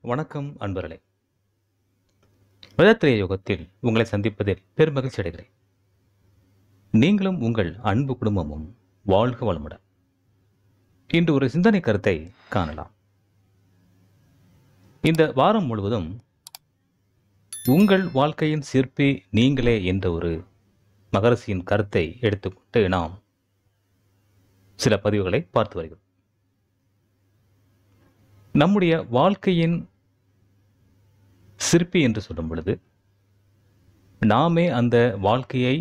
வணக்கம் அன்பர்களே. வேதாத்திரிய யோகத்தில் உங்களை சந்திப்பதில் பெருமகிழ்ச்சி அடைகிறேன். நீங்களும் உங்கள் அன்பு குடும்பமும் வாழ்க வளமுடன். இன்று ஒரு சிந்தனை கருத்தை காணலாம். இந்த வாரம் முழுவதும் உங்கள் வாழ்க்கையின் சிற்பி நீங்களே என்ற ஒரு மகரிஷியின் கருத்தை எடுத்துக்கொண்டு நாம் சில பதிவுகளை பார்த்து வருகிறோம். நம்முடைய வாழ்க்கையின் சிற்பி என்று சொல்லும் பொழுது நாமே அந்த வாழ்க்கையை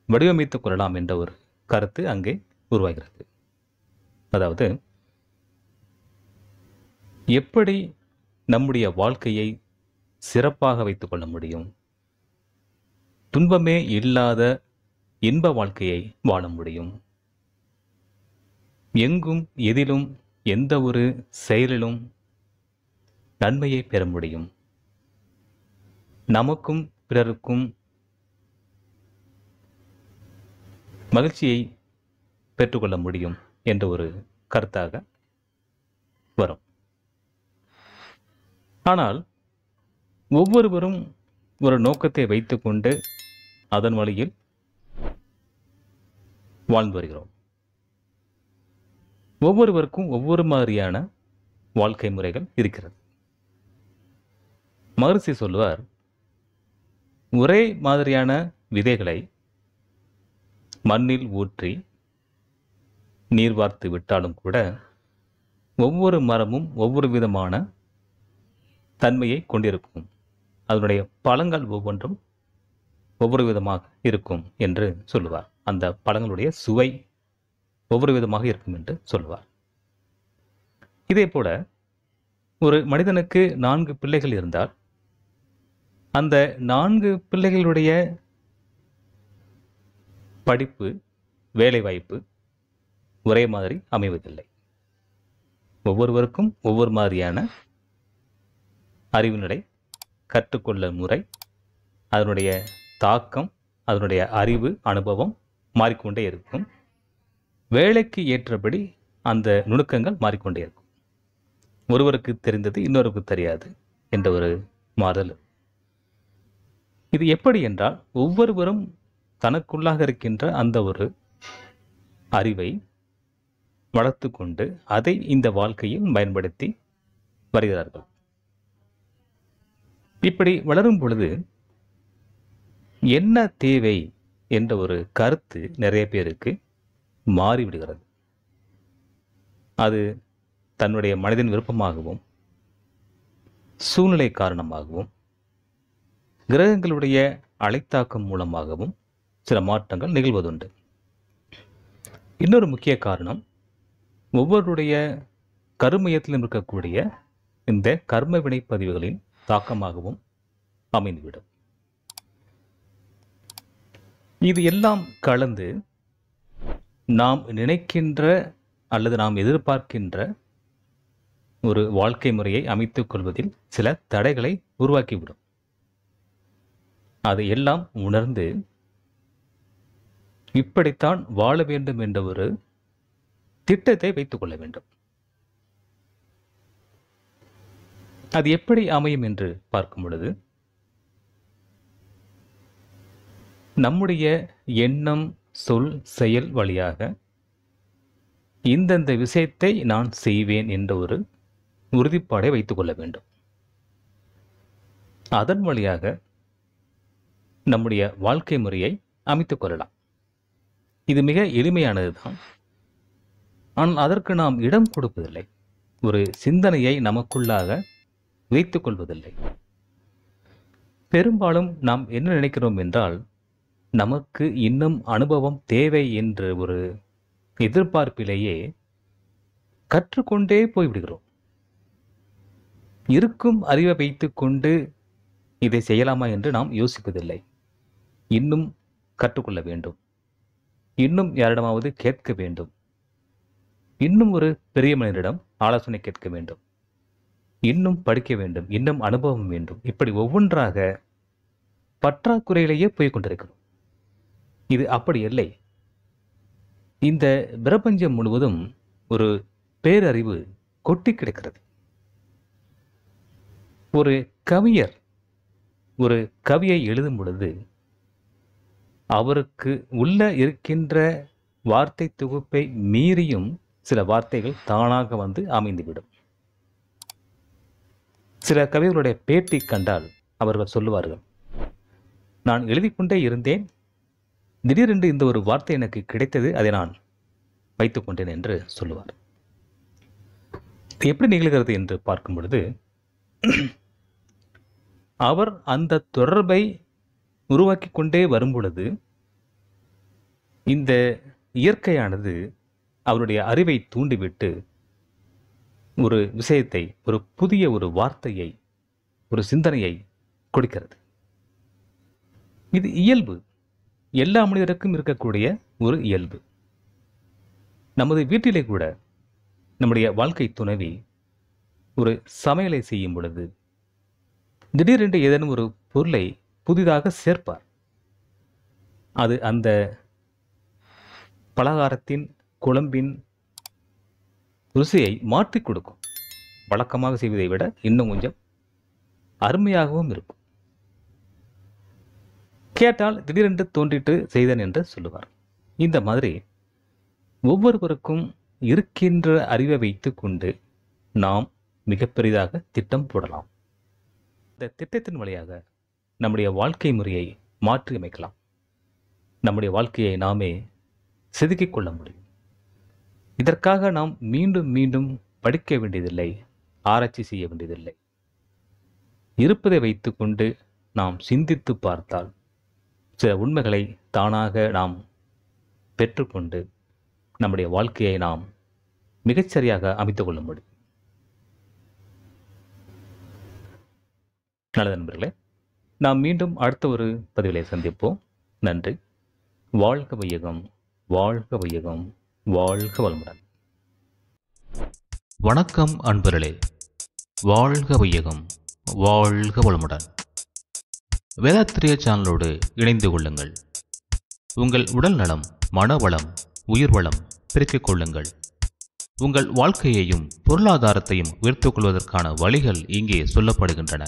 வடிவமைத்துக் கொள்ளலாம் என்ற ஒரு கருத்து அங்கே உருவாகிறது. அதாவது எப்படி நம்முடைய வாழ்க்கையை சிறப்பாக வைத்துக் கொள்ள முடியும், துன்பமே இல்லாத இன்ப வாழ்க்கையை வாழ முடியும், எங்கும் எதிலும் எந்த ஒரு செயலிலும் நன்மையை பெற முடியும், நமக்கும் பிறருக்கும் மகிழ்ச்சியை பெற்றுக்கொள்ள முடியும் என்ற ஒரு கருத்தாக வரும். ஆனால் ஒவ்வொருவரும் ஒரு நோக்கத்தை வைத்துக்கொண்டு அதன் வழியில் வாழ்ந்து வருகிறோம். ஒவ்வொருவருக்கும் ஒவ்வொரு மாதிரியான வாழ்க்கை முறைகள் இருக்கிறது. மகரிஷி சொல்லுவார், ஒரே மாதிரியான விதைகளை மண்ணில் ஊற்றி நீர் வார்த்து விட்டாலும் கூட ஒவ்வொரு மரமும் ஒவ்வொரு விதமான தன்மையை கொண்டிருக்கும். அதனுடைய பழங்கள் ஒவ்வொன்றும் ஒவ்வொரு விதமாக இருக்கும் என்று சொல்லுவார். அந்த பழங்களுடைய சுவை ஒவ்வொரு விதமாக இருக்கும் என்று சொல்லுவார். இதே போல ஒரு மனிதனுக்கு 4 பிள்ளைகள் இருந்தால் அந்த 4 பிள்ளைகளுடைய படிப்பு, வேலைவாய்ப்பு ஒரே மாதிரி அமைவதில்லை. ஒவ்வொருவருக்கும் ஒவ்வொரு மாதிரியான அறிவு நிலை, கற்றுக்கொள்ள முறை, அதனுடைய தாக்கம், அதனுடைய அறிவு அனுபவம் மாறிக்கொண்டே இருக்கும். வேலைக்கு ஏற்றபடி அந்த நுணுக்கங்கள் மாறிக்கொண்டே இருக்கும். ஒருவருக்கு தெரிந்தது இன்னொருக்கு தெரியாது என்ற ஒரு மாறுதல். இது எப்படி என்றால், ஒவ்வொருவரும் தனக்குள்ளாக இருக்கின்ற அந்த ஒரு அறிவை வளர்த்து கொண்டு அதை இந்த வாழ்க்கையில் பயன்படுத்தி வருகிறார்கள். இப்படி வளரும் பொழுது என்ன தேவை என்ற ஒரு கருத்து நிறைய பேருக்கு மாறிவிடுகிறது. அது தன்னுடைய மனதின் விருப்பமாகவும் சூழ்நிலை காரணமாகவும் கிரகங்களுடைய அழைத்தாக்கம் மூலமாகவும் சில மாற்றங்கள் நிகழ்வதுண்டு. இன்னொரு முக்கிய காரணம், ஒவ்வொருடைய கருமையத்திலும் இருக்கக்கூடிய இந்த கர்ம வினை பதிவுகளின் தாக்கமாகவும் அமைந்துவிடும். இது எல்லாம் கலந்து நாம் நினைக்கின்ற அல்லது நாம் எதிர்பார்க்கின்ற ஒரு வாழ்க்கை முறையை அமைத்துக் கொள்வதில் சில தடைகளை உருவாக்கிவிடும். அதை எல்லாம் உணர்ந்து இப்படித்தான் வாழ வேண்டும் என்ற ஒரு திட்டத்தை வைத்துக் கொள்ள வேண்டும். அது எப்படி அமையும் என்று பார்க்கும் பொழுது, நம்முடைய எண்ணம், சொல், செயல் வழியாக இந்தந்த விஷயத்தை நான் செய்வேன் என்ற ஒரு உறுதிப்பாடை வைத்துக் கொள்ள வேண்டும். அதன் வழியாக நம்முடைய வாழ்க்கை முறையை அமைத்துக் கொள்ளலாம். இது மிக எளிமையானதுதான். ஆனால் அதற்கு நாம் இடம் கொடுப்பதில்லை. ஒரு சிந்தனையை நமக்குள்ளாக வைத்துக் கொள்வதில்லை. பெரும்பாலும் நாம் என்ன நினைக்கிறோம் என்றால், நமக்கு இன்னும் அனுபவம் தேவை என்ற ஒரு எதிர்பார்ப்பிலேயே கற்றுக்கொண்டே போய்விடுகிறோம். இருக்கும் அறிவை வைத்துக்கொண்டு இதை செய்யலாமா என்று நாம் யோசிப்பதில்லை. இன்னும் கற்றுக்கொள்ள வேண்டும், இன்னும் யாரிடமாவது கேட்க வேண்டும், இன்னும் ஒரு பெரிய மனிதரிடம் ஆலோசனை கேட்க வேண்டும், இன்னும் படிக்க வேண்டும், இன்னும் அனுபவம் வேண்டும். இப்படி ஒவ்வொன்றாக பற்றாக்குறையிலேயே போய் கொண்டிருக்கிறோம். இது அப்படி இல்லை. இந்த பிரபஞ்சம் முழுவதும் ஒரு பேரறிவு கொட்டி கிடக்கிறது. ஒரு கவிஞர் ஒரு கவியை எழுதும் பொழுது அவருக்கு உள்ள இருக்கின்ற வார்த்தை தொகுப்பை மீறியும் சில வார்த்தைகள் தானாக வந்து அமைந்துவிடும். சில கவிகளுடைய பேட்டி கண்டால் அவர்கள் சொல்லுவார்கள், நான் எழுதி கொண்டே இருந்தேன், திடீரென்று இந்த ஒரு வார்த்தை எனக்கு கிடைத்தது, அதை நான் வைத்துக் கொண்டேன் என்று சொல்லுவார். எப்படி நிகழ்கிறது என்று பார்க்கும் பொழுது அவர் அந்த தொடர்பை உருவாக்கி கொண்டே வரும் பொழுது இந்த இயற்கையானது அவருடைய அறிவை தூண்டிவிட்டு ஒரு விஷயத்தை, ஒரு புதிய ஒரு வார்த்தையை, ஒரு சிந்தனையை கொடுக்கிறது. இது இயல்பு, எல்லா மனிதருக்கும் இருக்கக்கூடிய ஒரு இயல்பு. நமது வீட்டிலே கூட நம்முடைய வாழ்க்கை துணைவி ஒரு சமையலை செய்யும் பொழுது திடீரென்று ஏதேனும் ஒரு பொருளை புதிதாக சேர்ப்பார். அது அந்த பலகாரத்தின் குழம்பின் ருசியை மாற்றி கொடுக்கும். வழக்கமாக செய்வதை விட இன்னும் கொஞ்சம் அருமையாகவும் இருக்கும். கேட்டால் திடீரென்று தோன்றிட்டு செய்தேன் என்று சொல்லுவார். இந்த மாதிரி ஒவ்வொருவருக்கும் இருக்கின்ற அறிவை வைத்து கொண்டு நாம் மிக பெரிதாக திட்டம் போடலாம். இந்த திட்டத்தின் வழியாக நம்முடைய வாழ்க்கை முறையை மாற்றி அமைக்கலாம். நம்முடைய வாழ்க்கையை நாமே செதுக்கிக் கொள்ள முடியும். இதற்காக நாம் மீண்டும் மீண்டும் படிக்க வேண்டியதில்லை, ஆராய்ச்சி செய்ய வேண்டியதில்லை. இருப்பதை வைத்துக்கொண்டு நாம் சிந்தித்து பார்த்தால் சில உண்மைகளை தானாக நாம் பெற்றுக்கொண்டு நம்முடைய வாழ்க்கையை நாம் மிகச்சரியாக அமைத்துக் கொள்ள முடியும். நல்லது நண்பர்களே, நாம் மீண்டும் அடுத்த ஒரு பதிவிலை சந்திப்போம். நன்றி. வாழ்க வையகம், வாழ்க வையகம், வாழ்க வளமுடன். வணக்கம் அன்பர்களே, வாழ்க வையகம், வாழ்க வளமுடன். வேதாத்திரிய சேனலோடு இணைந்து கொள்ளுங்கள். உங்கள் உடல் நலம், மனவளம், உயிர் வளம் பெருக்கிக் கொள்ளுங்கள். உங்கள் வாழ்க்கையையும் பொருளாதாரத்தையும் உயர்த்திக் கொள்வதற்கான வழிகள் இங்கே சொல்லப்படுகின்றன.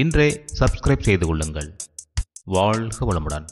இன்றே சப்ஸ்கிரைப் செய்து கொள்ளுங்கள். வாழ்க வளமுடன்.